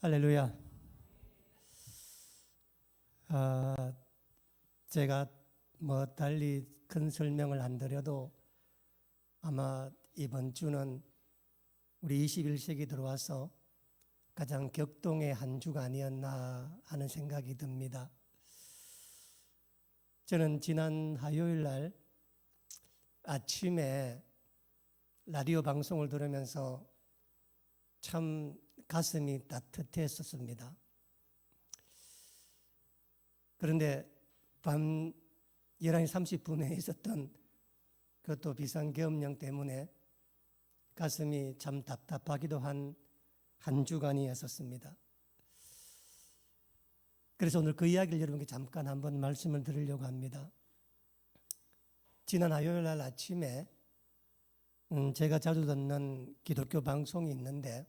할렐루야. 제가 달리 큰 설명을 안 드려도 아마 이번 주는 우리 21세기 들어와서 가장 격동의 한 주가 아니었나 하는 생각이 듭니다. 저는 지난 화요일 날 아침에 라디오 방송을 들으면서 참 가슴이 따뜻했었습니다. 그런데 밤 11시 30분에 있었던 그것도 비상계엄령 때문에 가슴이 참 답답하기도 한 주간이었습니다. 그래서 오늘 그 이야기를 여러분께 잠깐 한번 말씀을 드리려고 합니다. 지난 화요일 날 아침에 제가 자주 듣는 기독교 방송이 있는데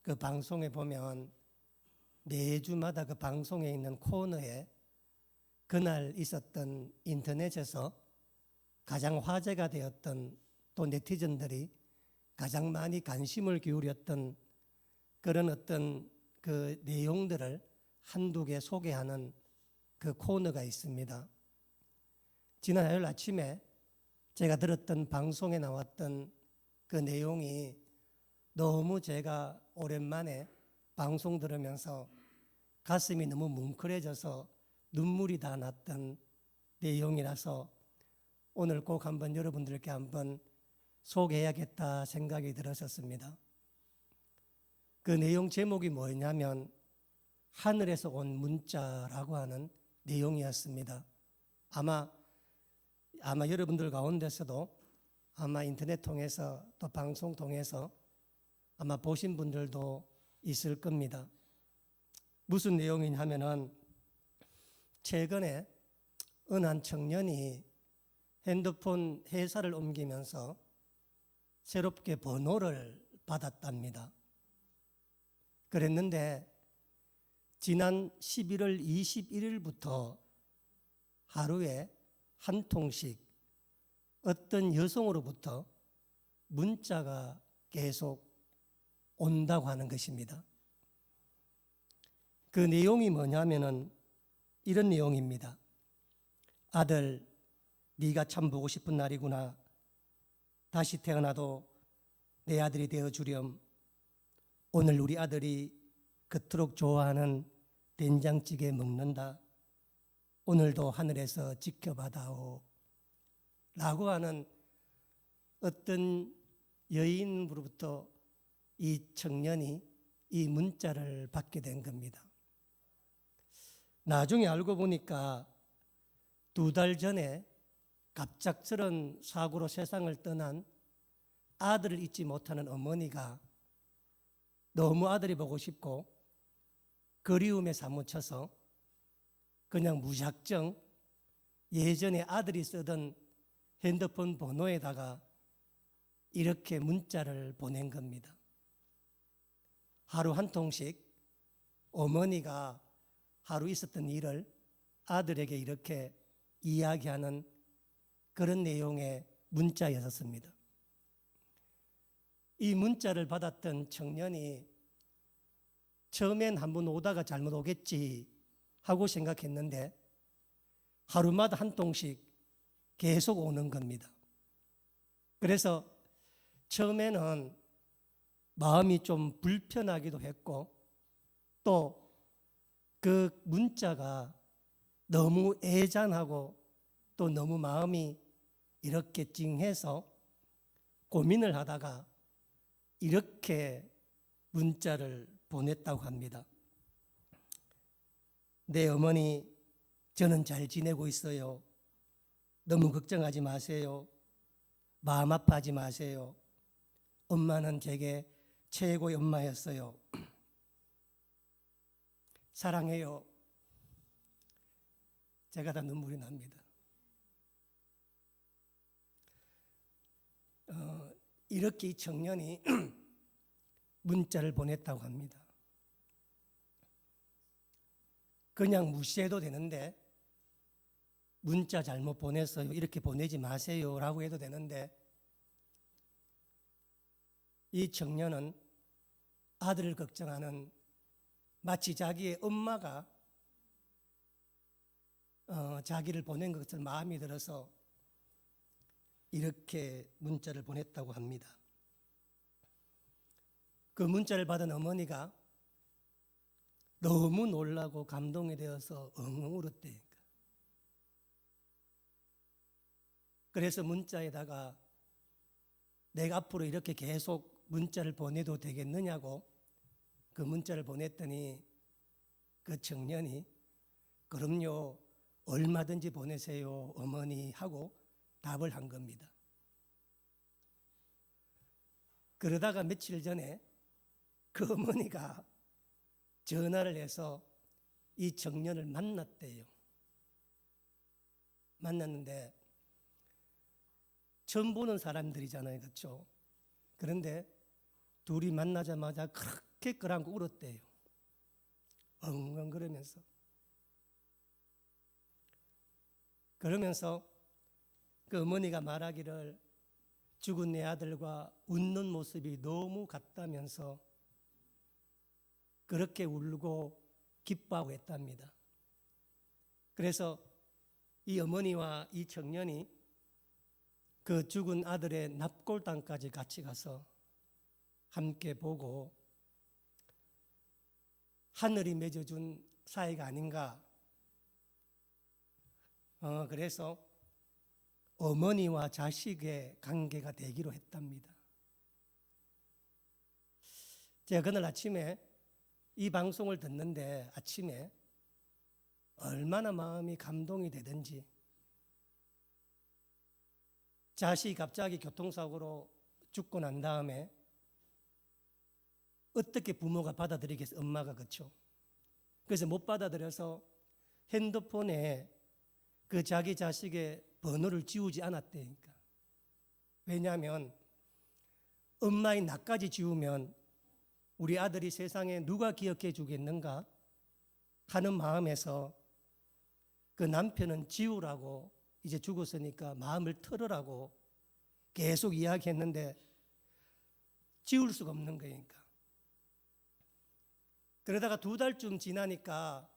그 방송에 보면 매주마다 그 방송에 있는 코너에 그날 있었던 인터넷에서 가장 화제가 되었던 또 네티즌들이 가장 많이 관심을 기울였던 그런 어떤 그 내용들을 한두 개 소개하는 그 코너가 있습니다. 지난 화요일 아침에 제가 들었던 방송에 나왔던 그 내용이 너무 제가 오랜만에 방송 들으면서 가슴이 너무 뭉클해져서 눈물이 다 났던 내용이라서 오늘 꼭 한번 여러분들께 한번 소개해야겠다 생각이 들었었습니다. 그 내용 제목이 뭐였냐면 하늘에서 온 문자라고 하는 내용이었습니다. 아마 여러분들 가운데서도 아마 인터넷 통해서 또 방송 통해서 아마 보신 분들도 있을 겁니다. 무슨 내용이냐면은 최근에 어느 한 청년이 핸드폰 회사를 옮기면서 새롭게 번호를 받았답니다. 그랬는데 지난 11월 21일부터 하루에 한 통씩 어떤 여성으로부터 문자가 계속 온다고 하는 것입니다. 그 내용이 뭐냐면은 이런 내용입니다. 아들, 네가 참 보고 싶은 날이구나. 다시 태어나도 내 아들이 되어주렴. 오늘 우리 아들이 그토록 좋아하는 된장찌개 먹는다. 오늘도 하늘에서 지켜봐다오. 라고 하는 어떤 여인으로부터 이 청년이 이 문자를 받게 된 겁니다. 나중에 알고 보니까 2달 전에 갑작스런 사고로 세상을 떠난 아들을 잊지 못하는 어머니가 너무 아들이 보고 싶고 그리움에 사무쳐서 그냥 무작정 예전에 아들이 쓰던 핸드폰 번호에다가 이렇게 문자를 보낸 겁니다. 하루 한 통씩 어머니가 하루 있었던 일을 아들에게 이렇게 이야기하는 그런 내용의 문자였습니다. 이 문자를 받았던 청년이 처음엔 한번 오다가 잘못 오겠지 하고 생각했는데 하루마다 한 통씩 계속 오는 겁니다. 그래서 처음에는 마음이 좀 불편하기도 했고 또 그 문자가 너무 애잔하고 또 너무 마음이 이렇게 찡해서 고민을 하다가 이렇게 문자를 보냈다고 합니다. 네, 어머니, 저는 잘 지내고 있어요. 너무 걱정하지 마세요. 마음 아파하지 마세요. 엄마는 제게 최고의 엄마였어요. 사랑해요. 제가 다 눈물이 납니다. 이렇게 이 청년이 문자를 보냈다고 합니다. 그냥 무시해도 되는데 문자 잘못 보냈어요. 이렇게 보내지 마세요. 라고 해도 되는데 이 청년은 아들을 걱정하는 마치 자기의 엄마가 자기를 보낸 것을 마음이 들어서 이렇게 문자를 보냈다고 합니다. 그 문자를 받은 어머니가 너무 놀라고 감동이 되어서 엉엉 울었대요. 그래서 문자에다가 내가 앞으로 이렇게 계속 문자를 보내도 되겠느냐고 그 문자를 보냈더니 그 청년이 그럼요, 얼마든지 보내세요 어머니 하고 답을 한 겁니다. 그러다가 며칠 전에 그 어머니가 전화를 해서 이 청년을 만났대요. 만났는데 처음 보는 사람들이잖아요, 그렇죠? 그런데 둘이 만나자마자 그렇게 끌어안고 울었대요. 엉엉 그러면서 그 어머니가 말하기를 죽은 내 아들과 웃는 모습이 너무 같다면서 그렇게 울고 기뻐하고 했답니다. 그래서 이 어머니와 이 청년이 그 죽은 아들의 납골당까지 같이 가서 함께 보고 하늘이 맺어준 사이가 아닌가. 그래서 어머니와 자식의 관계가 되기로 했답니다. 제가 그날 아침에 이 방송을 듣는데 아침에 얼마나 마음이 감동이 되든지, 자식이 갑자기 교통사고로 죽고 난 다음에 어떻게 부모가 받아들이겠어요? 엄마가, 그렇죠? 그래서 못 받아들여서 핸드폰에 그 자기 자식의 번호를 지우지 않았대니까. 왜냐하면 엄마인 나까지 지우면 우리 아들이 세상에 누가 기억해 주겠는가 하는 마음에서 그 남편은 지우라고, 이제 죽었으니까 마음을 털으라고 계속 이야기했는데 지울 수가 없는 거니까. 그러다가 2달쯤 지나니까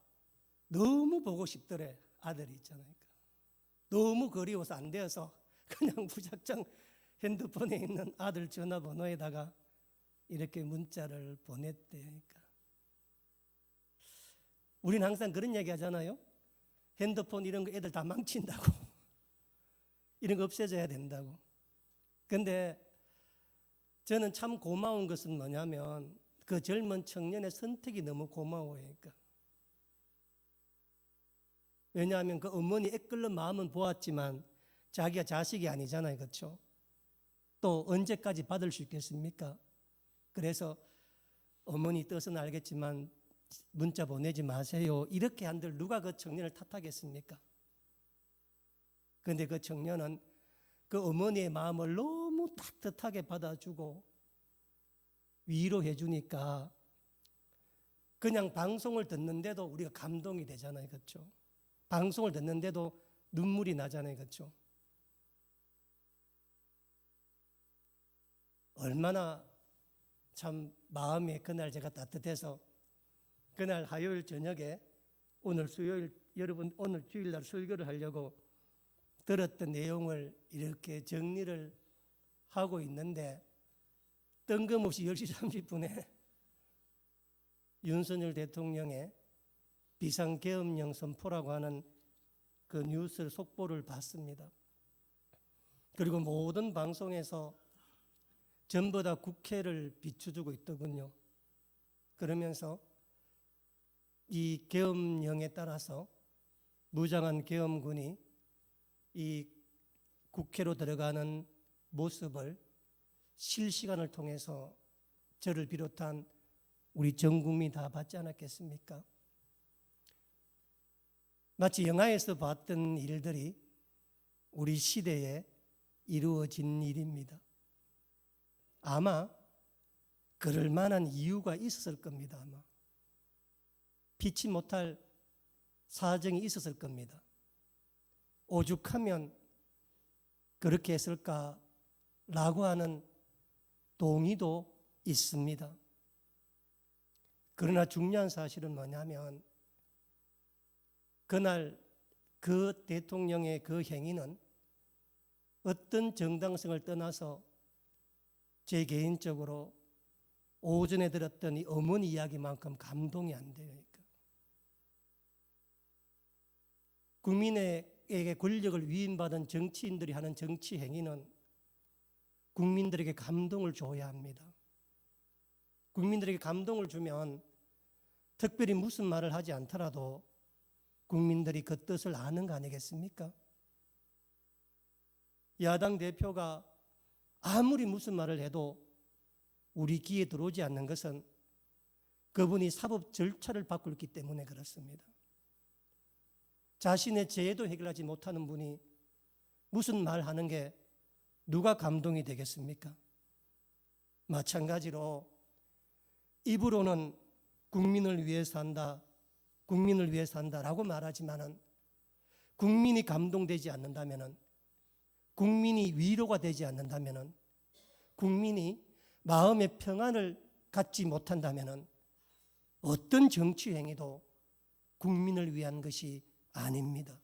너무 보고 싶더래, 아들이 있잖아요. 너무 그리워서 안 되어서 그냥 무작정 핸드폰에 있는 아들 전화번호에다가 이렇게 문자를 보냈대니까. 우리는 항상 그런 얘기 하잖아요. 핸드폰 이런 거 애들 다 망친다고. 이런 거 없애져야 된다고. 근데 저는 참 고마운 것은 뭐냐면 그 젊은 청년의 선택이 너무 고마워요. 그러니까. 왜냐하면 그 어머니 애끓는 마음은 보았지만 자기가 자식이 아니잖아요, 그렇죠? 또 언제까지 받을 수 있겠습니까? 그래서 어머니 뜻은 알겠지만 문자 보내지 마세요 이렇게 한들 누가 그 청년을 탓하겠습니까? 그런데 그 청년은 그 어머니의 마음을 너무 따뜻하게 받아주고 위로해 주니까 그냥 방송을 듣는데도 우리가 감동이 되잖아요, 그렇죠? 방송을 듣는데도 눈물이 나잖아요, 그렇죠? 얼마나 참 마음이 그날 제가 따뜻해서 그날 화요일 저녁에 오늘 수요일, 여러분 오늘 주일날 설교를 하려고 들었던 내용을 이렇게 정리를 하고 있는데 뜬금없이 10시 30분에 윤석열 대통령의 비상계엄령 선포라고 하는 그 뉴스 속보를 봤습니다. 그리고 모든 방송에서 전부 다 국회를 비춰주고 있더군요. 그러면서 이 계엄령에 따라서 무장한 계엄군이 이 국회로 들어가는 모습을 실시간을 통해서 저를 비롯한 우리 전 국민이 다 봤지 않았겠습니까? 마치 영화에서 봤던 일들이 우리 시대에 이루어진 일입니다. 아마 그럴 만한 이유가 있었을 겁니다. 아마 피치 못할 사정이 있었을 겁니다. 오죽하면 그렇게 했을까라고 하는 동의도 있습니다. 그러나 중요한 사실은 뭐냐면 그날 그 대통령의 그 행위는 어떤 정당성을 떠나서 제 개인적으로 오전에 들었던 이 어머니 이야기만큼 감동이 안 돼요. 국민에게 권력을 위임받은 정치인들이 하는 정치 행위는 국민들에게 감동을 줘야 합니다. 국민들에게 감동을 주면 특별히 무슨 말을 하지 않더라도 국민들이 그 뜻을 아는 거 아니겠습니까? 야당 대표가 아무리 무슨 말을 해도 우리 귀에 들어오지 않는 것은 그분이 사법 절차를 밟고 있기 때문에 그렇습니다. 자신의 죄도 해결하지 못하는 분이 무슨 말하는 게 누가 감동이 되겠습니까? 마찬가지로 입으로는 국민을 위해서 한다, 국민을 위해서 한다라고 말하지만은 국민이 감동되지 않는다면은, 국민이 위로가 되지 않는다면은, 국민이 마음의 평안을 갖지 못한다면은 어떤 정치 행위도 국민을 위한 것이 아닙니다.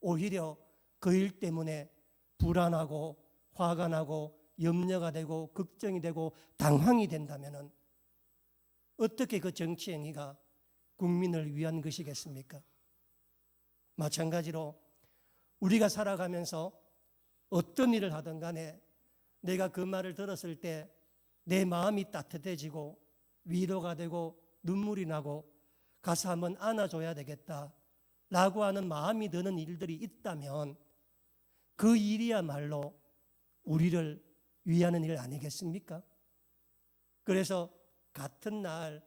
오히려 그 일 때문에 불안하고 화가 나고 염려가 되고 걱정이 되고 당황이 된다면은 어떻게 그 정치 행위가 국민을 위한 것이겠습니까? 마찬가지로 우리가 살아가면서 어떤 일을 하든 간에 내가 그 말을 들었을 때 내 마음이 따뜻해지고 위로가 되고 눈물이 나고 가서 한번 안아줘야 되겠다라고 하는 마음이 드는 일들이 있다면 그 일이야말로 우리를 위하는 일 아니겠습니까? 그래서 같은 날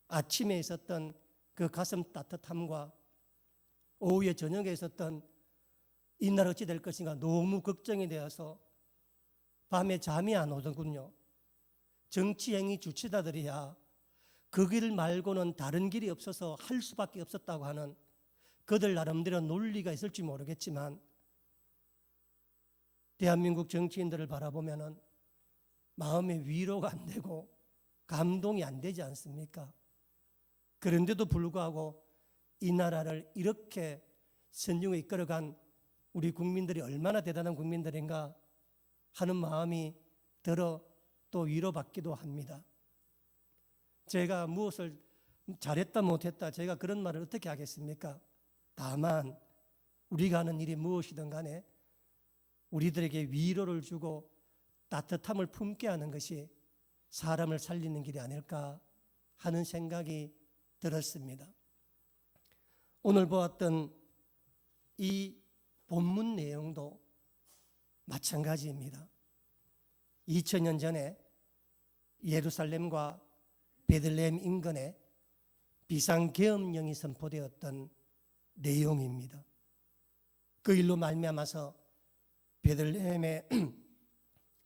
아침에 있었던 그 가슴 따뜻함과 오후에 저녁에 있었던 이날 어찌 될 것인가 너무 걱정이 되어서 밤에 잠이 안 오더군요. 정치행위 주치자들이야 그 길 말고는 다른 길이 없어서 할 수밖에 없었다고 하는 그들 나름대로 논리가 있을지 모르겠지만 대한민국 정치인들을 바라보면은 마음의 위로가 안 되고 감동이 안 되지 않습니까? 그런데도 불구하고 이 나라를 이렇게 선진국에 이끌어간 우리 국민들이 얼마나 대단한 국민들인가 하는 마음이 들어 또 위로받기도 합니다. 제가 무엇을 잘했다 못했다 제가 그런 말을 어떻게 하겠습니까? 다만 우리가 하는 일이 무엇이든 간에 우리들에게 위로를 주고 따뜻함을 품게 하는 것이 사람을 살리는 길이 아닐까 하는 생각이 들었습니다. 오늘 보았던 이 본문 내용도 마찬가지입니다. 2000년 전에 예루살렘과 베들레헴 인근에 비상계엄령이 선포되었던 내용입니다. 그 일로 말미암아서 베들레헴에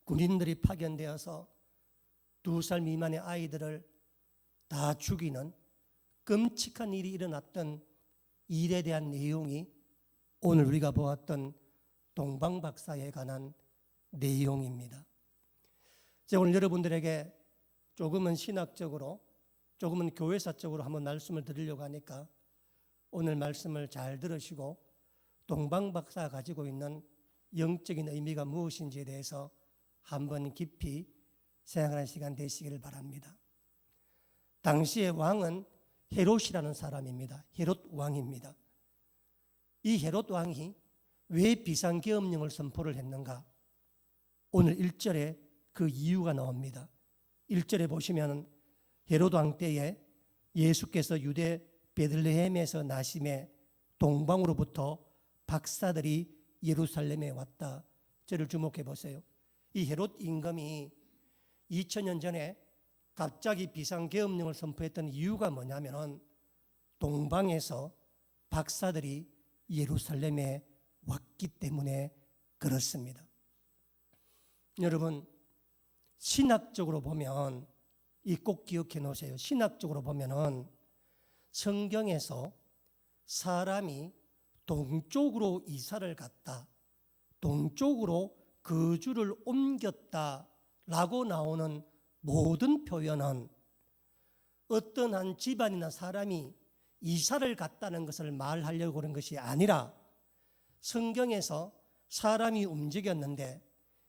군인들이 파견되어서 2살 미만의 아이들을 다 죽이는 끔찍한 일이 일어났던 일에 대한 내용이 오늘 우리가 보았던 동방박사에 관한 내용입니다. 제가 오늘 여러분들에게 조금은 신학적으로 조금은 교회사적으로 한번 말씀을 드리려고 하니까 오늘 말씀을 잘 들으시고 동방박사가 가지고 있는 영적인 의미가 무엇인지에 대해서 한번 깊이 생각하는 시간 되시기를 바랍니다. 당시의 왕은 헤롯이라는 사람입니다. 헤롯 왕입니다. 이 헤롯 왕이 왜 비상계엄령을 선포를 했는가? 오늘 1절에 그 이유가 나옵니다. 1절에 보시면 헤롯 왕 때에 예수께서 유대 베들레헴에서 나심에 동방으로부터 박사들이 예루살렘에 왔다. 저를 주목해 보세요. 이 헤롯 임금이 2000년 전에 갑자기 비상계엄령을 선포했던 이유가 뭐냐면은 동방에서 박사들이 예루살렘에 왔기 때문에 그렇습니다. 여러분, 신학적으로 보면 이 꼭 기억해 놓으세요. 신학적으로 보면은 성경에서 사람이 동쪽으로 이사를 갔다, 동쪽으로 거주를 옮겼다라고 나오는 모든 표현은 어떤 한 집안이나 사람이 이사를 갔다는 것을 말하려고 그런 것이 아니라 성경에서 사람이 움직였는데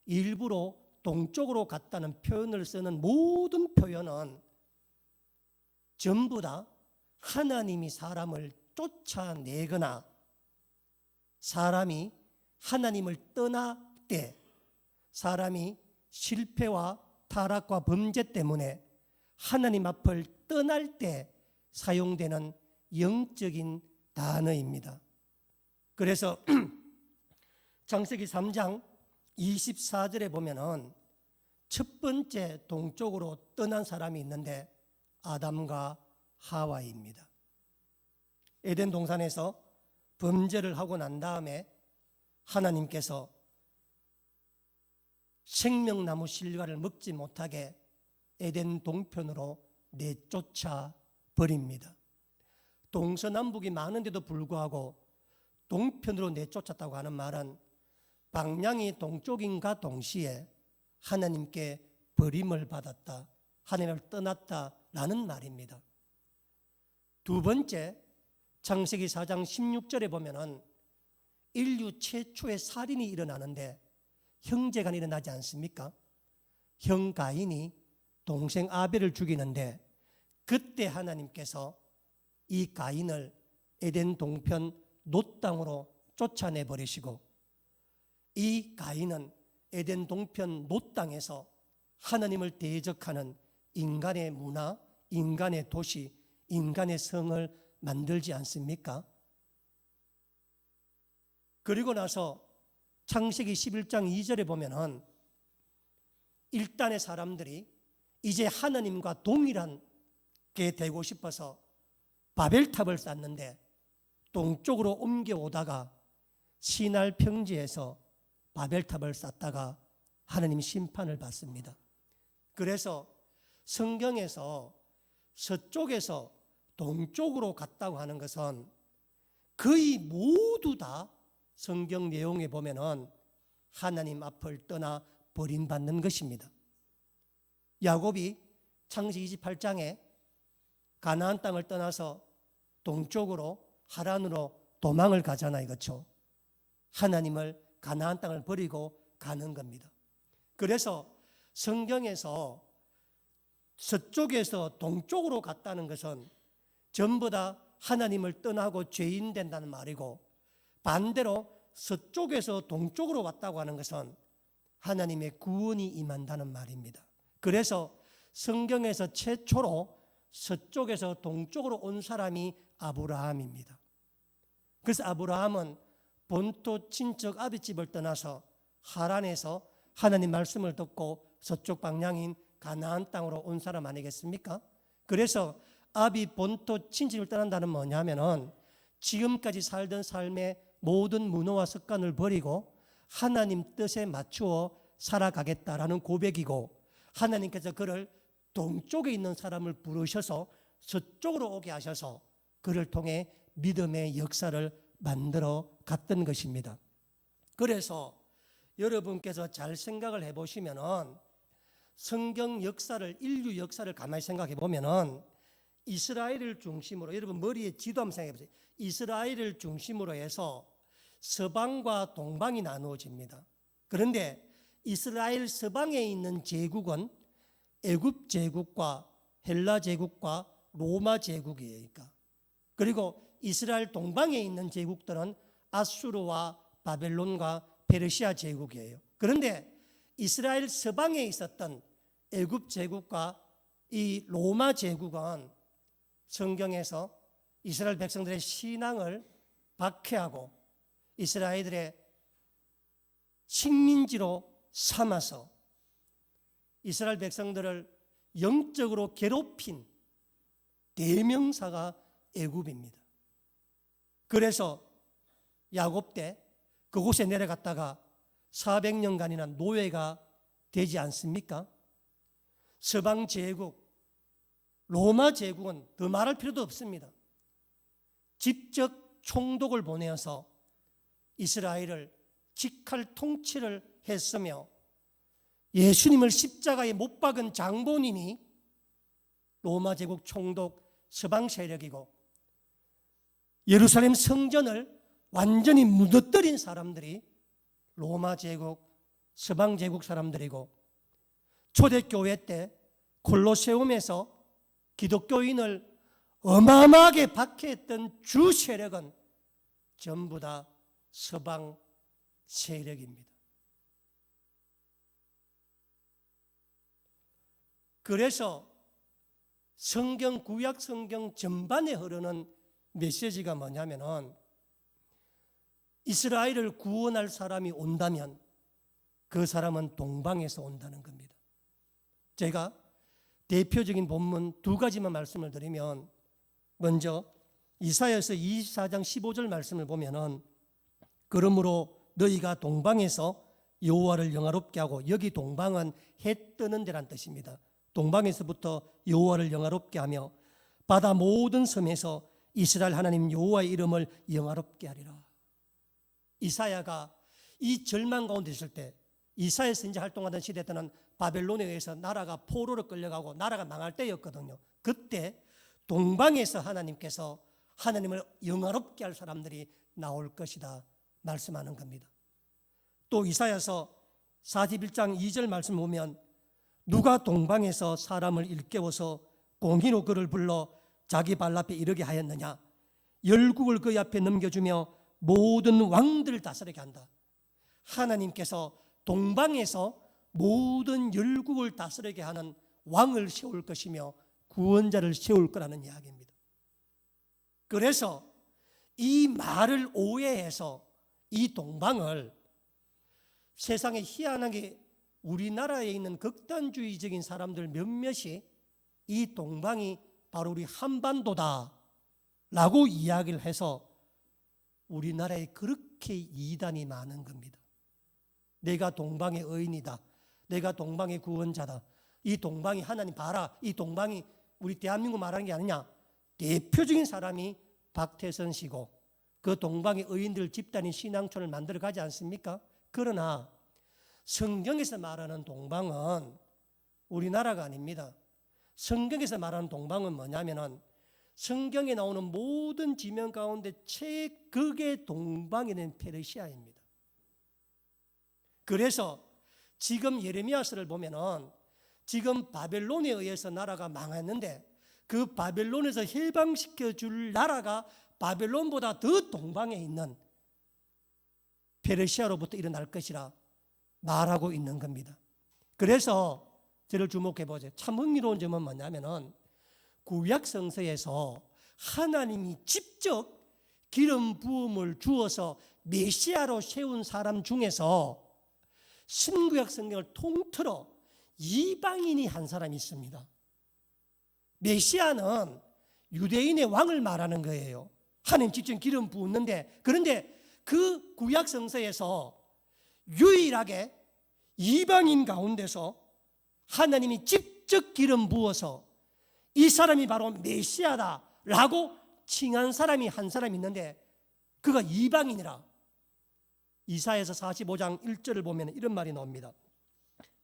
일부러 동쪽으로 갔다는 표현을 쓰는 모든 표현은 전부 다 하나님이 사람을 쫓아내거나 사람이 하나님을 떠날 때, 사람이 실패와 타락과 범죄 때문에 하나님 앞을 떠날 때 사용되는 영적인 단어입니다. 그래서 창세기 3장 24절에 보면은 첫 번째 동쪽으로 떠난 사람이 있는데 아담과 하와입니다. 에덴 동산에서 범죄를 하고 난 다음에 하나님께서 생명나무 실과를 먹지 못하게 에덴 동편으로 내쫓아 버립니다. 동서남북이 많은데도 불구하고 동편으로 내쫓았다고 하는 말은 방향이 동쪽인가 동시에 하나님께 버림을 받았다, 하나님을 떠났다라는 말입니다. 두 번째, 창세기 4장 16절에 보면은 인류 최초의 살인이 일어나는데 형제간에 일어나지 않습니까? 형 가인이 동생 아벨을 죽이는데 그때 하나님께서 이 가인을 에덴 동편 놋 땅으로 쫓아내 버리시고 이 가인은 에덴 동편 놋 땅에서 하나님을 대적하는 인간의 문화, 인간의 도시, 인간의 성을 만들지 않습니까? 그리고 나서 창세기 11장 2절에 보면은 일단의 사람들이 이제 하나님과 동일한 게 되고 싶어서 바벨탑을 쌓는데 동쪽으로 옮겨오다가 시날 평지에서 바벨탑을 쌓다가 하나님 심판을 받습니다. 그래서 성경에서 서쪽에서 동쪽으로 갔다고 하는 것은 거의 모두 다 성경 내용에 보면은 하나님 앞을 떠나 버림받는 것입니다. 야곱이 창세기 28장에 가나안 땅을 떠나서 동쪽으로 하란으로 도망을 가잖아요. 그렇죠? 하나님을 가나안 땅을 버리고 가는 겁니다. 그래서 성경에서 서쪽에서 동쪽으로 갔다는 것은 전부 다 하나님을 떠나고 죄인 된다는 말이고 반대로 서쪽에서 동쪽으로 왔다고 하는 것은 하나님의 구원이 임한다는 말입니다. 그래서 성경에서 최초로 서쪽에서 동쪽으로 온 사람이 아브라함입니다. 그래서 아브라함은 본토 친척 아비집을 떠나서 하란에서 하나님 말씀을 듣고 서쪽 방향인 가나안 땅으로 온 사람 아니겠습니까? 그래서 아비 본토 친집을 떠난다는 뭐냐면은 지금까지 살던 삶의 모든 문화와 습관을 버리고 하나님 뜻에 맞추어 살아가겠다라는 고백이고 하나님께서 그를 동쪽에 있는 사람을 부르셔서 서쪽으로 오게 하셔서 그를 통해 믿음의 역사를 만들어 갔던 것입니다. 그래서 여러분께서 잘 생각을 해보시면은 성경 역사를, 인류 역사를 가만히 생각해 보면은 이스라엘을 중심으로, 여러분 머리에 지도 한번 생각해 보세요. 이스라엘을 중심으로 해서 서방과 동방이 나누어집니다. 그런데 이스라엘 서방에 있는 제국은 애굽 제국과 헬라 제국과 로마 제국이에요. 그리고 이스라엘 동방에 있는 제국들은 아수르와 바벨론과 페르시아 제국이에요. 그런데 이스라엘 서방에 있었던 애굽 제국과 이 로마 제국은 성경에서 이스라엘 백성들의 신앙을 박해하고 이스라엘들의 식민지로 삼아서 이스라엘 백성들을 영적으로 괴롭힌 대명사가 애굽입니다. 그래서 야곱 때 그곳에 내려갔다가 400년간이나 노예가 되지 않습니까? 서방 제국, 로마 제국은 더 말할 필요도 없습니다. 직접 총독을 보내어서 이스라엘을 직할 통치를 했으며 예수님을 십자가에 못 박은 장본인이 로마 제국 총독 서방 세력이고 예루살렘 성전을 완전히 무너뜨린 사람들이 로마 제국, 서방 제국 사람들이고 초대교회 때 콜로세움에서 기독교인을 어마어마하게 박해했던 주 세력은 전부 다 서방 세력입니다. 그래서 성경, 구약 성경 전반에 흐르는 메시지가 뭐냐면은 이스라엘을 구원할 사람이 온다면 그 사람은 동방에서 온다는 겁니다. 제가 대표적인 본문 두 가지만 말씀을 드리면, 먼저 이사야서 24장 15절 말씀을 보면은 그러므로 너희가 동방에서 여호와를 영화롭게 하고, 여기 동방은 해 뜨는 데란 뜻입니다. 동방에서부터 여호와를 영화롭게 하며 바다 모든 섬에서 이스라엘 하나님 여호와의 이름을 영화롭게 하리라. 이사야가 이 절망 가운데 있을 때, 이사야 선지 활동하던 시대 때는 바벨론에 의해서 나라가 포로로 끌려가고 나라가 망할 때였거든요. 그때 동방에서 하나님께서 하나님을 영화롭게 할 사람들이 나올 것이다 말씀하는 겁니다. 또 이사야서 41장 2절 말씀을 보면 누가 동방에서 사람을 일깨워서 공의로 그를 불러 자기 발 앞에 이르게 하였느냐, 열국을 그의 앞에 넘겨주며 모든 왕들을 다스리게 한다. 하나님께서 동방에서 모든 열국을 다스리게 하는 왕을 세울 것이며 구원자를 세울 거라는 이야기입니다. 그래서 이 말을 오해해서 이 동방을 세상에 희한하게 우리나라에 있는 극단주의적인 사람들 몇몇이 이 동방이 바로 우리 한반도다 라고 이야기를 해서 우리나라에 그렇게 이단이 많은 겁니다. 내가 동방의 의인이다, 내가 동방의 구원자다, 이 동방이 하나님 봐라, 이 동방이 우리 대한민국 말하는 게 아니냐. 대표적인 사람이 박태선 씨고 그 동방의 의인들 집단이 신앙촌을 만들어 가지 않습니까? 그러나 성경에서 말하는 동방은 우리나라가 아닙니다. 성경에서 말하는 동방은 뭐냐면은 성경에 나오는 모든 지명 가운데 최극의 동방이 된 페르시아입니다. 그래서 지금 예레미야서를 보면은 지금 바벨론에 의해서 나라가 망했는데 그 바벨론에서 해방시켜 줄 나라가 바벨론보다 더 동방에 있는 페르시아로부터 일어날 것이라 말하고 있는 겁니다. 그래서 저를 주목해 보세요. 참 흥미로운 점은 뭐냐면은 구약 성서에서 하나님이 직접 기름 부음을 주어서 메시아로 세운 사람 중에서 신구약 성경을 통틀어 이방인이 한 사람이 있습니다. 메시아는 유대인의 왕을 말하는 거예요. 하나님 직접 기름 부었는데, 그런데 그 구약 성서에서 유일하게 이방인 가운데서 하나님이 직접 기름 부어서 이 사람이 바로 메시아다라고 칭한 사람이 한 사람이 있는데 그가 이방인이라. 이사야서 45장 1절을 보면 이런 말이 나옵니다.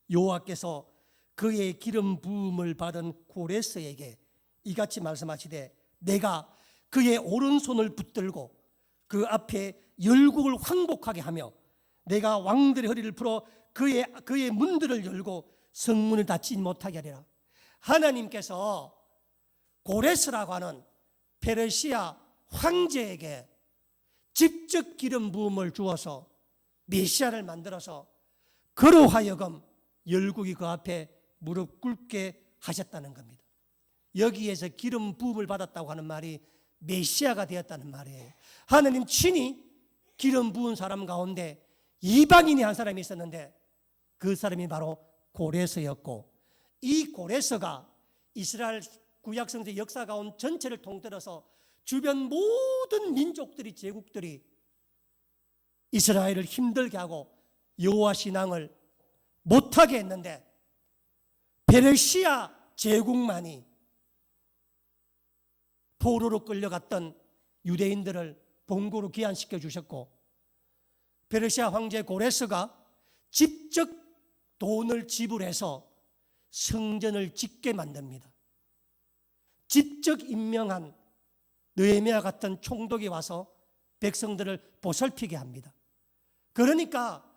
여호와께서 그의 기름 부음을 받은 고레스에게 이같이 말씀하시되 내가 그의 오른손을 붙들고 그 앞에 열국을 황복하게 하며 내가 왕들의 허리를 풀어 그의 문들을 열고 성문을 닫지 못하게 하리라. 하나님께서 고레스라고 하는 페르시아 황제에게 직접 기름 부음을 주어서 메시아를 만들어서 그로 하여금 열국이 그 앞에 무릎 꿇게 하셨다는 겁니다. 여기에서 기름 부음을 받았다고 하는 말이 메시아가 되었다는 말이에요. 하나님 친히 기름 부은 사람 가운데 이방인이 한 사람이 있었는데 그 사람이 바로 고레스였고, 이 고레스가 이스라엘 구약성서 역사 가운데 전체를 통틀어서 주변 모든 민족들이, 제국들이 이스라엘을 힘들게 하고 여호와 신앙을 못하게 했는데 페르시아 제국만이 포로로 끌려갔던 유대인들을 본국으로 귀환시켜 주셨고, 페르시아 황제 고레스가 직접 돈을 지불해서 성전을 짓게 만듭니다. 직접 임명한 느헤미야 같은 총독이 와서 백성들을 보살피게 합니다. 그러니까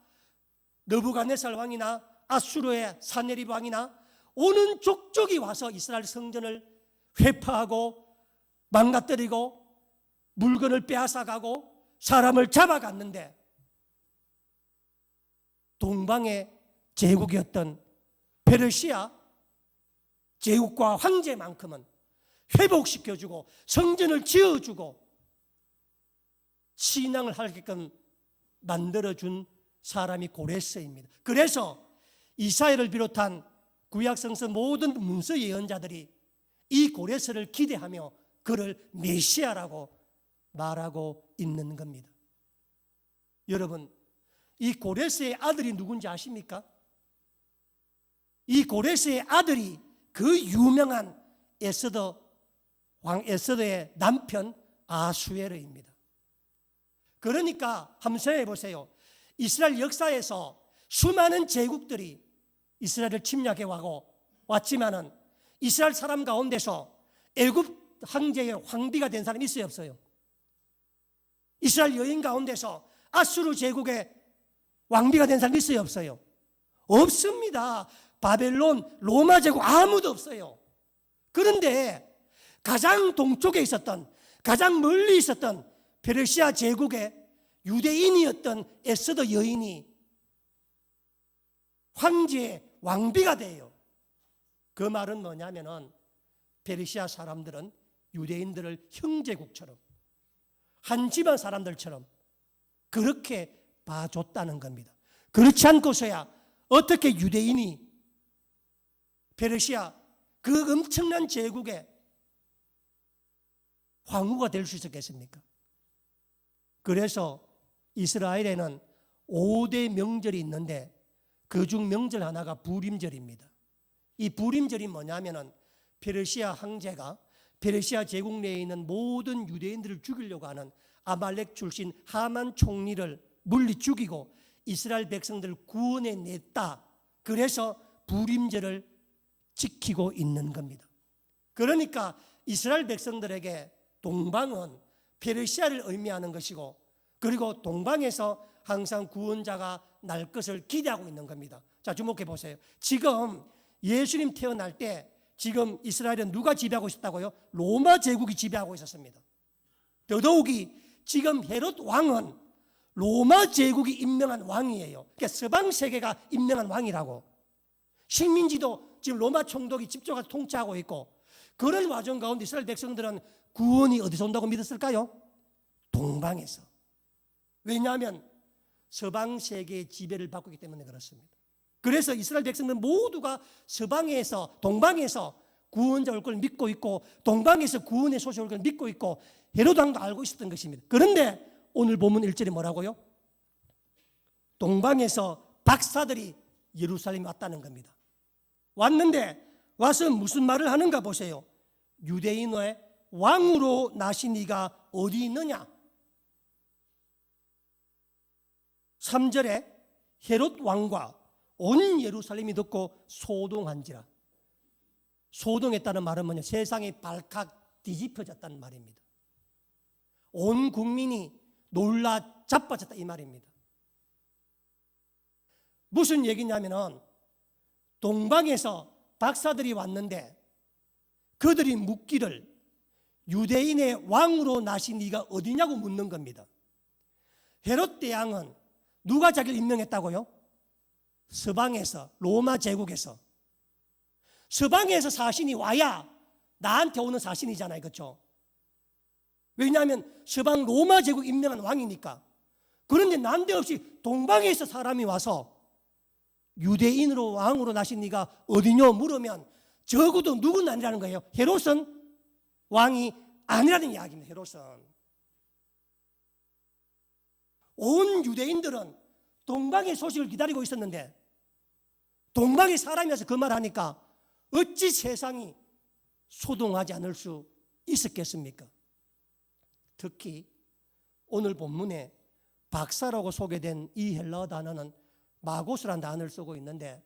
느부갓네살 왕이나 아수르의 사네립 왕이나 오는 족족이 와서 이스라엘 성전을 회파하고 망가뜨리고 물건을 빼앗아가고 사람을 잡아갔는데, 동방의 제국이었던 페르시아 제국과 황제만큼은 회복시켜주고 성전을 지어주고 신앙을 하게끔 만들어준 사람이 고레스입니다. 그래서 이사야를 비롯한 구약성서 모든 문서 예언자들이 이 고레스를 기대하며 그를 메시아라고 말하고 있는 겁니다. 여러분, 이 고레스의 아들이 누군지 아십니까? 이 고레스의 아들이 그 유명한 왕 에스더의 남편 아수에르입니다. 그러니까 한번 생각해 보세요. 이스라엘 역사에서 수많은 제국들이 이스라엘을 침략해 왔지만은 이스라엘 사람 가운데서 애굽 황제의 황비가 된 사람이 있어요, 없어요? 이스라엘 여인 가운데서 아수르 제국의 왕비가 된 사람이 있어요, 없어요? 없습니다. 바벨론, 로마 제국 아무도 없어요. 그런데 가장 동쪽에 있었던, 가장 멀리 있었던 페르시아 제국의 유대인이었던 에스더 여인이 황제의 왕비가 돼요. 그 말은 뭐냐면은 페르시아 사람들은 유대인들을 형제국처럼, 한 집안 사람들처럼 그렇게 봐줬다는 겁니다. 그렇지 않고서야 어떻게 유대인이 페르시아 그 엄청난 제국의 황후가 될 수 있었겠습니까? 그래서 이스라엘에는 5대 명절이 있는데 그중 명절 하나가 부림절입니다. 이 부림절이 뭐냐면은 페르시아 황제가 페르시아 제국 내에 있는 모든 유대인들을 죽이려고 하는 아말렉 출신 하만 총리를 물리 죽이고 이스라엘 백성들을 구원해 냈다. 그래서 부림절을 지키고 있는 겁니다. 그러니까 이스라엘 백성들에게 동방은 페르시아를 의미하는 것이고, 그리고 동방에서 항상 구원자가 날 것을 기대하고 있는 겁니다. 자, 주목해 보세요. 지금 예수님 태어날 때 지금 이스라엘은 누가 지배하고 있었다고요? 로마 제국이 지배하고 있었습니다. 더더욱이 지금 헤롯 왕은 로마 제국이 임명한 왕이에요. 그러니까 서방 세계가 임명한 왕이라고. 식민지도 지금 로마 총독이 집중해서 통치하고 있고, 그런 과정 가운데 이스라엘 백성들은 구원이 어디서 온다고 믿었을까요? 동방에서. 왜냐하면 서방 세계의 지배를 받고 있기 때문에 그렇습니다. 그래서 이스라엘 백성들 모두가 서방에서, 동방에서 구원자 올 걸 믿고 있고, 동방에서 구원의 소식 올 걸 믿고 있고, 헤롯 왕도 알고 있었던 것입니다. 그런데 오늘 본문 1절이 뭐라고요? 동방에서 박사들이 예루살렘에 왔다는 겁니다. 왔는데 와서 무슨 말을 하는가 보세요. 유대인의 왕으로 나신 이가 어디 있느냐? 3절에 헤롯 왕과 온 예루살렘이 듣고 소동한지라. 소동했다는 말은 뭐냐? 세상이 발칵 뒤집혀졌다는 말입니다. 온 국민이 놀라 자빠졌다 이 말입니다. 무슨 얘기냐면은 동방에서 박사들이 왔는데 그들이 묻기를 유대인의 왕으로 나신 이가 어디냐고 묻는 겁니다. 헤롯 대왕은 누가 자기를 임명했다고요? 서방에서, 로마 제국에서. 서방에서 사신이 와야 나한테 오는 사신이잖아요, 그렇죠? 왜냐하면 서방 로마 제국 임명한 왕이니까. 그런데 난데없이 동방에서 사람이 와서 유대인으로 왕으로 나신 네가 어디냐 물으면 적어도 누군 아니라는 거예요. 헤롯은 왕이 아니라는 이야기입니다. 헤롯은. 온 유대인들은 동방의 소식을 기다리고 있었는데 동방의 사람이 와서 그 말하니까 어찌 세상이 소동하지 않을 수 있었겠습니까? 특히 오늘 본문에 박사라고 소개된 이 헬라어 단어는 마고스라는 단어를 쓰고 있는데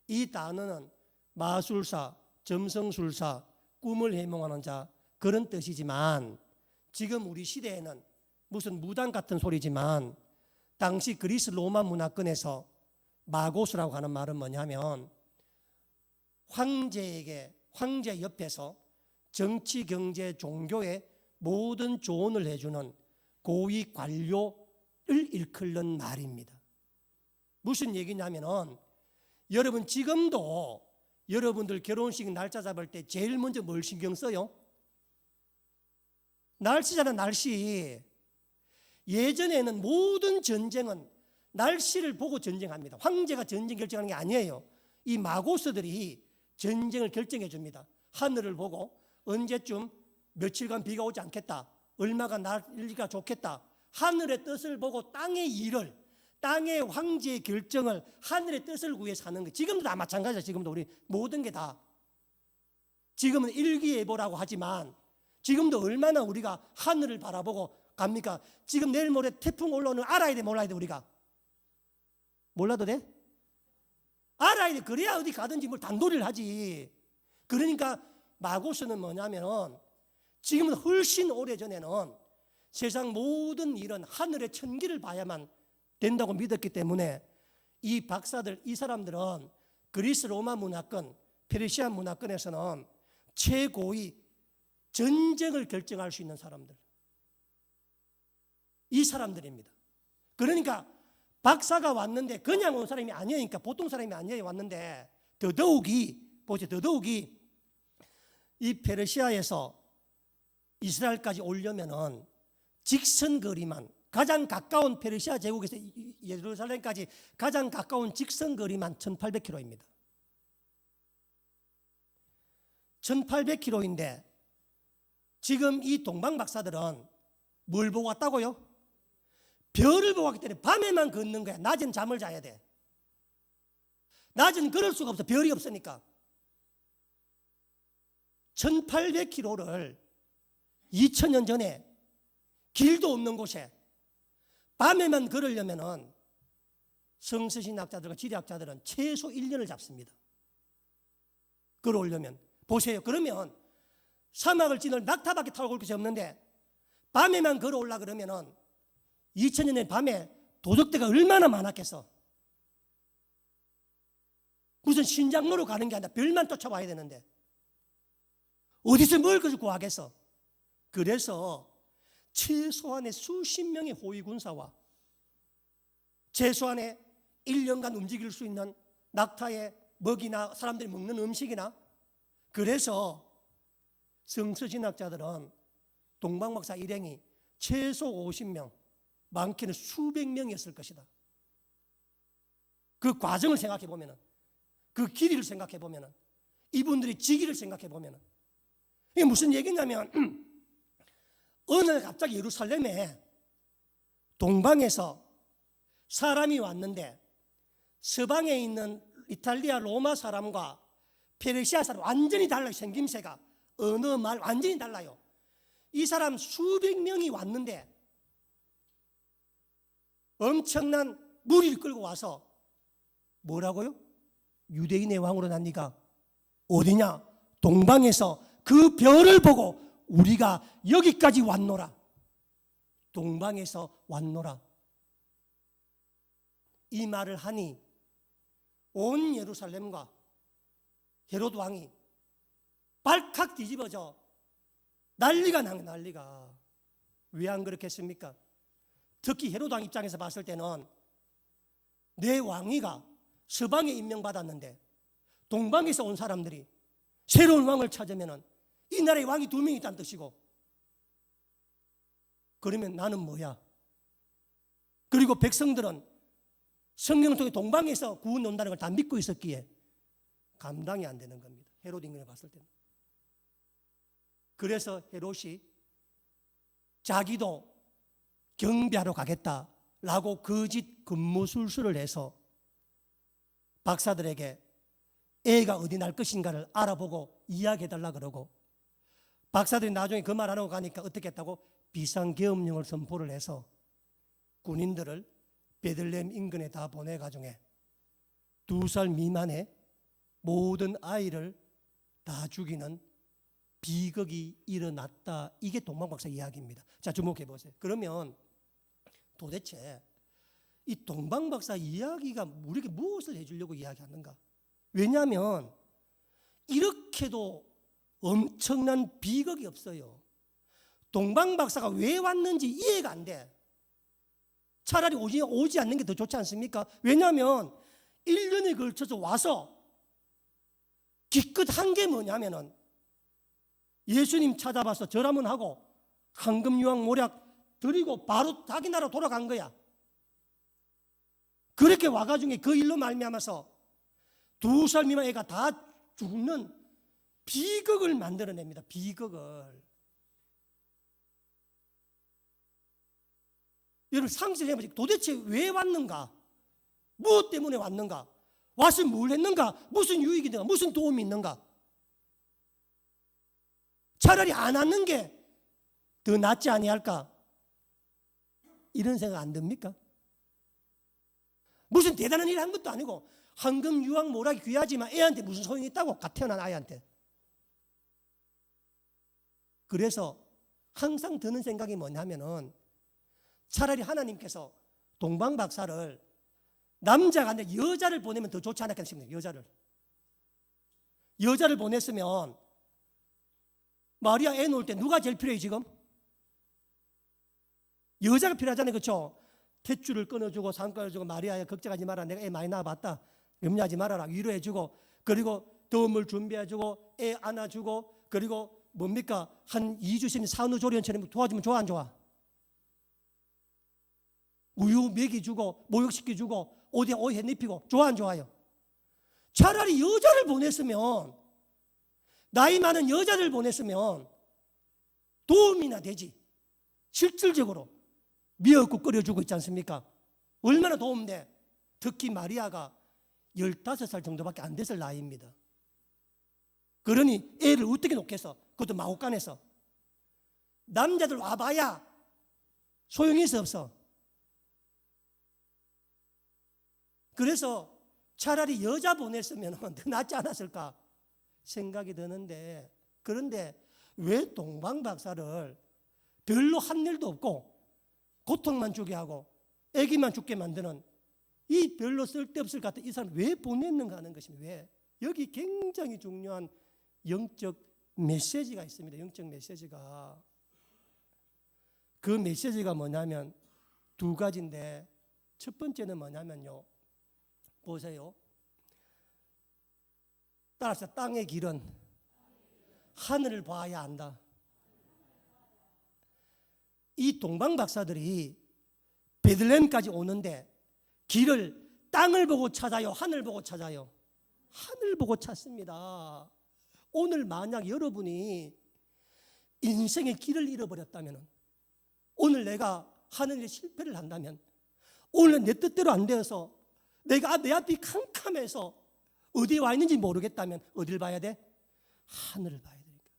이 단어는 마술사, 점성술사, 꿈을 해몽하는 자, 그런 뜻이지만 지금 우리 시대에는 무슨 무당 같은 소리지만 당시 그리스 로마 문화권에서 마고스라고 하는 말은 뭐냐면 황제 옆에서 정치, 경제, 종교의 모든 조언을 해주는 고위 관료를 일컫는 말입니다. 무슨 얘기냐면은 여러분 지금도 여러분들 결혼식 날짜 잡을 때 제일 먼저 뭘 신경 써요? 날씨잖아, 날씨. 예전에는 모든 전쟁은 날씨를 보고 전쟁합니다. 황제가 전쟁 결정하는 게 아니에요. 이 마고스들이 전쟁을 결정해 줍니다. 하늘을 보고 언제쯤 며칠간 비가 오지 않겠다, 얼마가 날씨가 좋겠다, 하늘의 뜻을 보고 땅의 황제의 결정을 하늘의 뜻을 구해 사는 거예요. 지금도 다 마찬가지야. 지금도 우리 모든 게 다. 지금은 일기예보라고 하지만 지금도 얼마나 우리가 하늘을 바라보고 갑니까? 지금 내일 모레 태풍 올라오는 알아야 돼, 몰라야 돼? 우리가 몰라도 돼? 알아야 돼. 그래야 어디 가든지 뭘 단도리를 하지. 그러니까 마고스는 뭐냐면 지금은 훨씬 오래전에는 세상 모든 일은 하늘의 천기를 봐야만 된다고 믿었기 때문에 이 박사들, 이 사람들은 그리스 로마 문화권, 페르시아 문화권에서는 최고위 전쟁을 결정할 수 있는 사람들, 이 사람들입니다. 그러니까 박사가 왔는데 그냥 온 사람이 아니니까, 보통 사람이 아니에요. 왔는데 더더욱이 이 페르시아에서 이스라엘까지 오려면은 직선 거리만, 가장 가까운 페르시아 제국에서 예루살렘까지 가장 가까운 직선 거리만 1800km입니다. 1800km인데 지금 이 동방 박사들은 뭘 보고 왔다고요? 별을 보고 왔기 때문에 밤에만 걷는 거야. 낮엔 잠을 자야 돼. 낮은 걸을 수가 없어. 별이 없으니까. 1800km를 2000년 전에 길도 없는 곳에 밤에만 걸으려면은 성서신학자들과 지리학자들은 최소 1년을 잡습니다. 걸어오려면. 보세요. 그러면 사막을 지날 낙타밖에 타고 올 것이 없는데 밤에만 걸어올라 그러면은 2000년의 밤에 도적대가 얼마나 많았겠어. 무슨 신장로로 가는 게 아니라 별만 쫓아와야 되는데 어디서 뭘 구하겠어. 그래서 최소한의 수십 명의 호위군사와 최소한의 1년간 움직일 수 있는 낙타의 먹이나 사람들이 먹는 음식이나, 그래서 성서신학자들은 동방박사 일행이 최소 50명, 많게는 수백 명이었을 것이다. 그 과정을 생각해 보면은, 그 길이를 생각해 보면은, 이분들의 직위를 생각해 보면은, 이게 무슨 얘기냐면 어느 날 갑자기 예루살렘에 동방에서 사람이 왔는데 서방에 있는 이탈리아 로마 사람과 페르시아 사람 완전히 달라요. 생김새가, 언어, 말 완전히 달라요. 이 사람 수백 명이 왔는데 엄청난 무리를 끌고 와서 뭐라고요? 유대인의 왕으로 난 네가 어디냐? 동방에서 그 별을 보고 우리가 여기까지 왔노라. 동방에서 왔노라. 이 말을 하니 온 예루살렘과 헤롯 왕이 발칵 뒤집어져 난리가 난 거예요. 난리가. 왜 안 그렇겠습니까? 특히 헤롯 왕 입장에서 봤을 때는 내 왕위가 서방에 임명받았는데 동방에서 온 사람들이 새로운 왕을 찾으면 이 나라에 왕이 2명이 있다는 뜻이고, 그러면 나는 뭐야? 그리고 백성들은 성경을 통해 동방에서 구원 온다는 걸 다 믿고 있었기에 감당이 안 되는 겁니다. 헤롯 임금을 봤을 때는. 그래서 헤롯이 자기도 경배하러 가겠다라고 거짓 근무술수를 해서 박사들에게 애가 어디 날 것인가를 알아보고 이야기해달라 그러고, 박사들이 나중에 그 말 안 하고 가니까 어떻게 했다고? 비상계엄령을 선포를 해서 군인들을 베들레헴 인근에 다 보내가지고 2살 미만의 모든 아이를 다 죽이는 비극이 일어났다. 이게 동방박사 이야기입니다. 자, 주목해 보세요. 그러면 도대체 이 동방박사 이야기가 우리에게 무엇을 해주려고 이야기하는가? 왜냐하면 이렇게도 엄청난 비극이 없어요. 동방박사가 왜 왔는지 이해가 안 돼. 차라리 오지 않는 게 더 좋지 않습니까? 왜냐하면 1년에 걸쳐서 와서 기껏 한 게 뭐냐면은 예수님 찾아봐서 절 한번 하고 황금유황모략 드리고 바로 자기 나라 돌아간 거야. 그렇게 와가지고 그 일로 말미암아서 2살 미만 애가 다 죽는 비극을 만들어냅니다. 비극을. 여러분 상식을 해보세요. 도대체 왜 왔는가? 무엇 때문에 왔는가? 와서 뭘 했는가? 무슨 유익이 있는가? 무슨 도움이 있는가? 차라리 안 왔는 게 더 낫지 아니할까? 이런 생각 안 듭니까? 무슨 대단한 일 한 것도 아니고 황금 유황 모락이 귀하지만 애한테 무슨 소용이 있다고? 갓 태어난 아이한테. 그래서 항상 드는 생각이 뭐냐면은 차라리 하나님께서 동방박사를 남자가 아니라 여자를 보내면 더 좋지 않았겠나 싶습니다. 여자를 보냈으면 마리아 애 놓을 때 누가 제일 필요해 지금? 여자가 필요하잖아요. 그렇죠? 탯줄을 끊어주고 상가를 주고 마리아야 걱정하지 마라. 내가 애 많이 낳아봤다. 염려하지 말아라. 위로해주고 그리고 도움을 준비해주고 애 안아주고 그리고 뭡니까? 한 2주씩 산후조리원처럼 도와주면 좋아 안 좋아? 우유 먹이주고 목욕시켜주고 옷에 옷 입히고 좋아 안 좋아요? 차라리 여자를 보냈으면 나이 많은 여자를 보냈으면 도움이나 되지. 실질적으로 미역국 끓여주고 있지 않습니까? 얼마나 도움돼? 특히 마리아가 15살 정도밖에 안 됐을 나이입니다. 그러니 애를 어떻게 놓겠어? 그것도 마구간에서. 남자들 와봐야 소용이 없어. 그래서 차라리 여자 보냈으면 더 낫지 않았을까 생각이 드는데, 그런데 왜 동방박사를 별로 한 일도 없고 고통만 주게 하고 애기만 죽게 만드는 이 별로 쓸데없을 것 같은 이 사람 왜 보냈는가 하는 것입니다. 왜? 여기 굉장히 중요한 영적 메시지가 있습니다. 영적 메시지가. 그 메시지가 뭐냐면 두 가지인데, 첫 번째는 뭐냐면요, 보세요. 따라서 땅의 길은 하늘을 봐야 한다. 이 동방박사들이 베들레헴까지 오는데 길을 땅을 보고 찾아요? 하늘 보고 찾아요? 하늘 보고 찾습니다. 오늘 만약 여러분이 인생의 길을 잃어버렸다면, 오늘 내가 하는 일에 실패를 한다면, 오늘 내 뜻대로 안 되어서 내가 내 앞이 캄캄해서 어디에 와 있는지 모르겠다면 어디를 봐야 돼? 하늘을 봐야 되니까.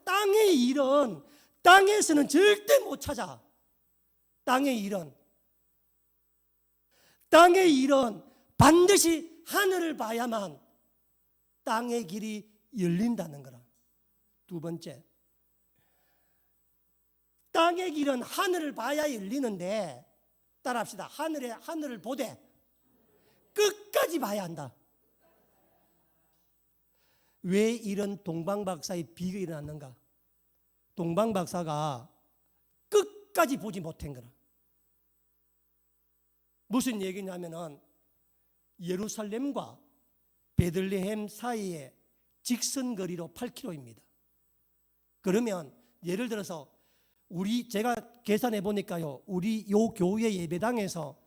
땅의 일은 땅에서는 절대 못 찾아. 땅의 일은 반드시 하늘을 봐야만 땅의 길이 열린다는 거라. 두 번째, 땅의 길은 하늘을 봐야 열리는데, 따라합시다. 하늘을 보되 끝까지 봐야 한다. 왜 이런 동방박사의 비극이 일어났는가? 동방박사가 끝까지 보지 못한 거라. 무슨 얘기냐면은 예루살렘과 베들레헴 사이에 직선거리로 8km입니다. 그러면 예를 들어서 제가 계산해 보니까요, 우리 요 교회 예배당에서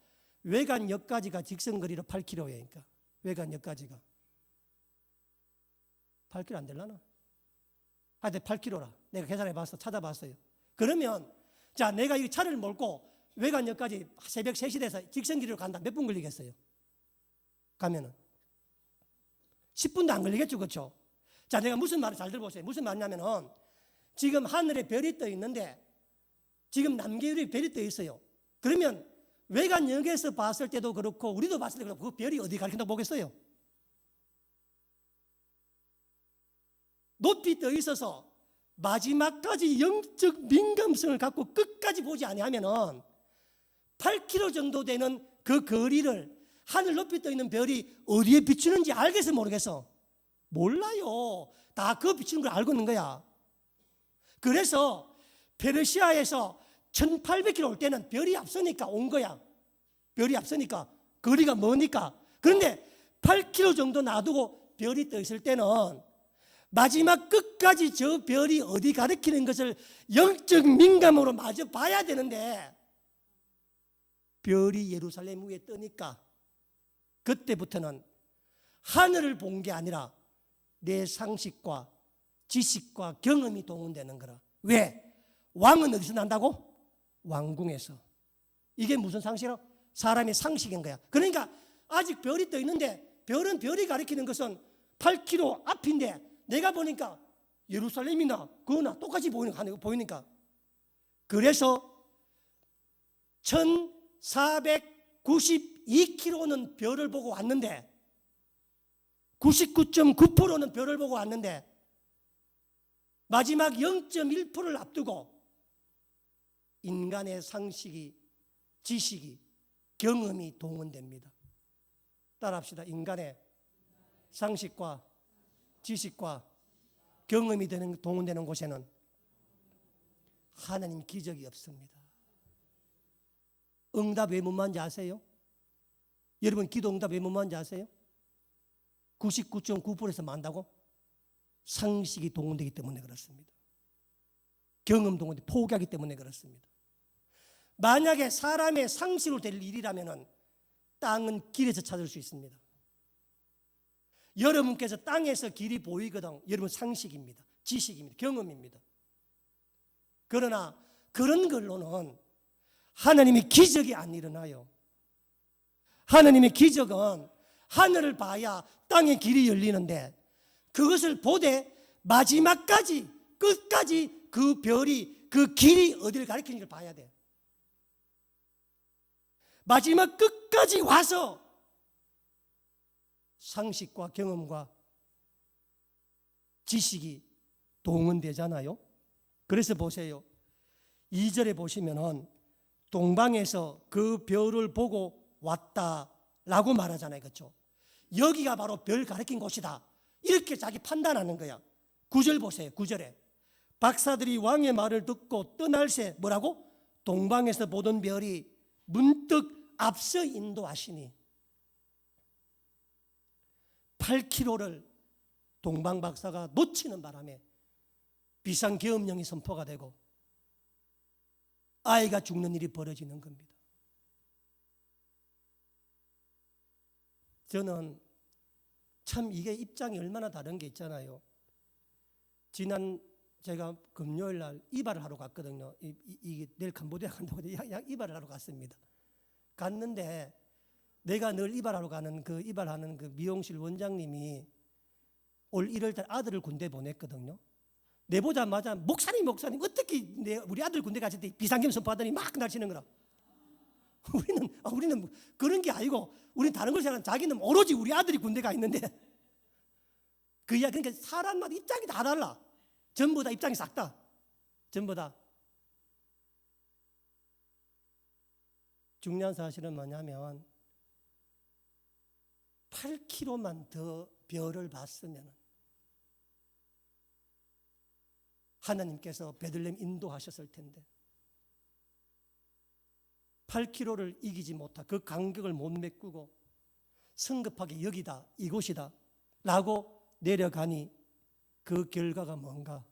외관역까지가 직선거리로 8km니까 외관역까지가 8km 안 되려나? 하여튼 8km라. 내가 계산해 봤어. 찾아봤어요. 그러면 자, 내가 이 차를 몰고 외관역까지 새벽 3시 돼서 직선거리로 간다. 몇 분 걸리겠어요? 가면은 10분도 안 걸리겠죠. 그렇죠? 자, 내가 무슨 말을 잘 들어보세요. 무슨 말이냐면은 지금 하늘에 별이 떠 있는데 지금 남계율에 별이 떠 있어요. 그러면 외관역에서 봤을 때도 그렇고 우리도 봤을 때도 그렇고 그 별이 어디 가리킨다고 보겠어요? 높이 떠 있어서 마지막까지 영적 민감성을 갖고 끝까지 보지 아니하면은 8km 정도 되는 그 거리를 하늘 높이 떠 있는 별이 어디에 비추는지 알겠어 모르겠어? 몰라요. 다 그 비추는 걸 알고 있는 거야. 그래서 페르시아에서 1800km 올 때는 별이 앞서니까 온 거야. 별이 앞서니까 거리가 머니까. 그런데 8km 정도 놔두고 별이 떠 있을 때는 마지막 끝까지 저 별이 어디 가리키는 것을 영적 민감으로 마저 봐야 되는데 별이 예루살렘 위에 뜨니까 그때부터는 하늘을 본 게 아니라 내 상식과 지식과 경험이 동원되는 거라. 왜? 왕은 어디서 난다고? 왕궁에서. 이게 무슨 상식이라고? 사람의 상식인 거야. 그러니까 아직 별이 떠 있는데 별이 가리키는 것은 8km 앞인데 내가 보니까 예루살렘이나 그거나 똑같이 보이니까. 그래서 1492km는 별을 보고 왔는데 99.9%는 별을 보고 왔는데 마지막 0.1%를 앞두고 인간의 상식이, 지식이, 경험이 동원됩니다. 따라합시다. 인간의 상식과 지식과 경험이 동원되는 곳에는 하나님 기적이 없습니다. 응답 왜 못 만지 아세요? 여러분 기도 응답 왜 못 만지 아세요? 99.9%에서 만다고? 상식이 동원되기 때문에 그렇습니다. 경험 동원돼 포기하기 때문에 그렇습니다. 만약에 사람의 상식으로 될 일이라면 땅은 길에서 찾을 수 있습니다. 여러분께서 땅에서 길이 보이거든. 여러분 상식입니다. 지식입니다. 경험입니다. 그러나 그런 걸로는 하나님의 기적이 안 일어나요. 하나님의 기적은 하늘을 봐야 땅의 길이 열리는데 그것을 보되 마지막까지 끝까지 그 별이 그 길이 어디를 가리키는 걸 봐야 돼. 마지막 끝까지 와서 상식과 경험과 지식이 동원되잖아요. 그래서 보세요. 2절에 보시면은 동방에서 그 별을 보고 왔다라고 말하잖아요. 그렇죠? 여기가 바로 별 가리킨 곳이다. 이렇게 자기 판단하는 거야. 9절 보세요. 9절에 박사들이 왕의 말을 듣고 떠날 새 뭐라고? 동방에서 보던 별이 문득 앞서 인도하시니 8km를 동방 박사가 놓치는 바람에 비상계엄령이 선포가 되고 아이가 죽는 일이 벌어지는 겁니다. 저는 참 이게 입장이 얼마나 다른 게 있잖아요. 지난 제가 금요일 날 이발을 하러 갔거든요. 이게 내일 캄보디아 간다고 이발을 하러 갔습니다. 갔는데 내가 늘 이발하러 가는 그 이발하는 그 미용실 원장님이 올 1월달 아들을 군대 보냈거든요. 내보자마자 목사님 어떻게 우리 아들 군대 갔을 때 비상계엄 선포하더니 막 날치는 거라. 우리는 그런 게 아니고 우리는 다른 걸 생각하는 자기는 오로지 우리 아들이 군대 가 있는데 그 이야기. 그러니까 사람마다 입장이 다 달라. 전부 다 입장이 싹 다. 전부 다. 중요한 사실은 뭐냐면 8km만 더 별을 봤으면 하나님께서 베들레헴 인도하셨을 텐데 8km를 이기지 못하 그 간격을 못 메꾸고 성급하게 여기다 이곳이다 라고 내려가니 그 결과가 뭔가?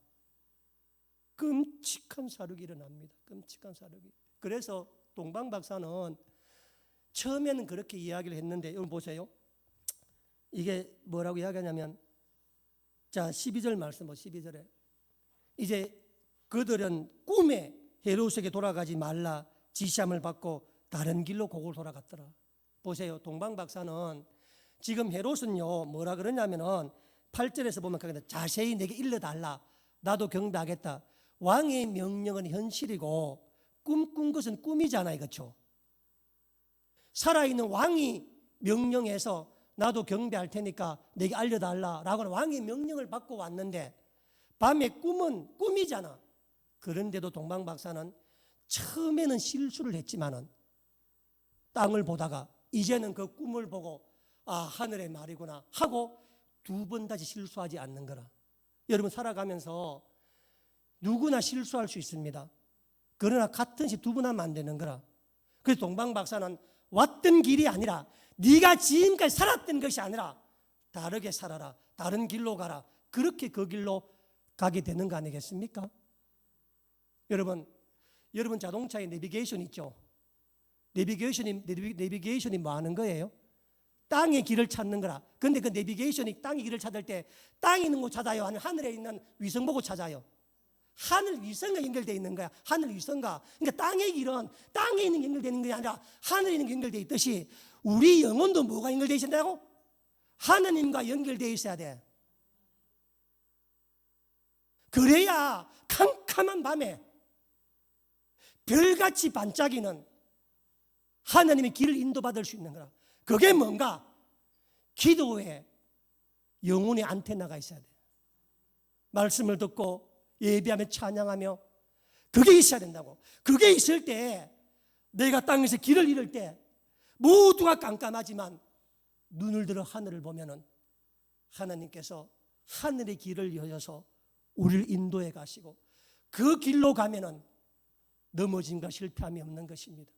끔찍한 사륙이 일어납니다. 끔찍한 사륙이. 그래서 동방 박사는 처음에는 그렇게 이야기를 했는데 여러분 보세요. 이게 뭐라고 이야기하냐면 자 12절 말씀 12절에 이제 그들은 꿈에 헤롯에게 돌아가지 말라 지시함을 받고 다른 길로 곡을 돌아갔더라. 보세요. 동방 박사는 지금 헤롯은요 뭐라 그러냐면은 8절에서 보면 자세히 내게 일러달라. 나도 경배하겠다. 왕의 명령은 현실이고 꿈꾼 것은 꿈이잖아요. 그렇죠? 살아있는 왕이 명령해서 나도 경배할 테니까 내게 알려달라라고 왕의 명령을 받고 왔는데 밤의 꿈은 꿈이잖아. 그런데도 동방 박사는 처음에는 실수를 했지만은 땅을 보다가 이제는 그 꿈을 보고 하늘의 말이구나 하고 두 번 다시 실수하지 않는 거라. 여러분 살아가면서 누구나 실수할 수 있습니다. 그러나 같은 시 두 번 하면 안 되는 거라. 그래서 동방 박사는 왔던 길이 아니라 네가 지금까지 살았던 것이 아니라 다르게 살아라. 다른 길로 가라. 그렇게 그 길로 가게 되는 거 아니겠습니까? 여러분 자동차에 내비게이션 있죠? 내비게이션이 뭐 하는 거예요? 땅의 길을 찾는 거라. 근데 그 내비게이션이 땅의 길을 찾을 때 땅에 있는 곳 찾아요? 아니면 하늘에 있는 위성 보고 찾아요? 하늘 위성과 연결되어 있는 거야. 하늘 위성과. 그러니까 땅의 길은 땅에 있는 게 연결되는 게 아니라 하늘에 있는 게 연결되어 있듯이 우리 영혼도 뭐가 연결되어 있다고? 하나님과 연결되어 있어야 돼. 그래야 캄캄한 밤에 별같이 반짝이는 하나님의 길을 인도받을 수 있는 거라. 그게 뭔가? 기도에 영혼의 안테나가 있어야 돼. 말씀을 듣고 예배하며 찬양하며 그게 있어야 된다고. 그게 있을 때 내가 땅에서 길을 잃을 때 모두가 깜깜하지만 눈을 들어 하늘을 보면은 하나님께서 하늘의 길을 열어서 우리를 인도해 가시고 그 길로 가면은 넘어짐과 실패함이 없는 것입니다.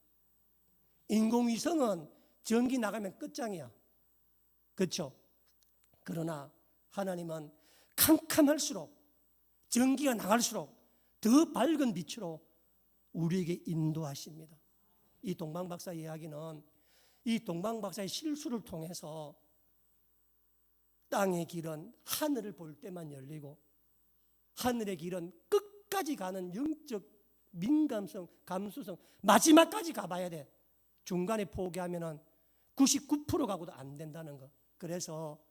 인공위성은 전기 나가면 끝장이야. 그렇죠? 그러나 하나님은 캄캄할수록 전기가 나갈수록 더 밝은 빛으로 우리에게 인도하십니다. 이 동방박사 이야기는 이 동방박사의 실수를 통해서 땅의 길은 하늘을 볼 때만 열리고 하늘의 길은 끝까지 가는 영적 민감성, 감수성 마지막까지 가봐야 돼. 중간에 포기하면 99% 가고도 안 된다는 거. 그래서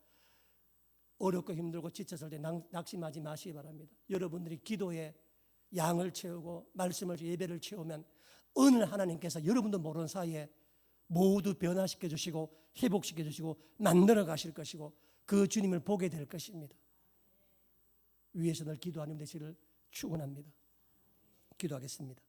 어렵고 힘들고 지쳤을 때 낙심하지 마시기 바랍니다. 여러분들이 기도에 양을 채우고 말씀을 예배를 채우면 어느 하나님께서 여러분도 모르는 사이에 모두 변화시켜 주시고 회복시켜 주시고 만들어 가실 것이고 그 주님을 보게 될 것입니다. 위에서 늘 기도하는 되시기를 축원합니다. 기도하겠습니다.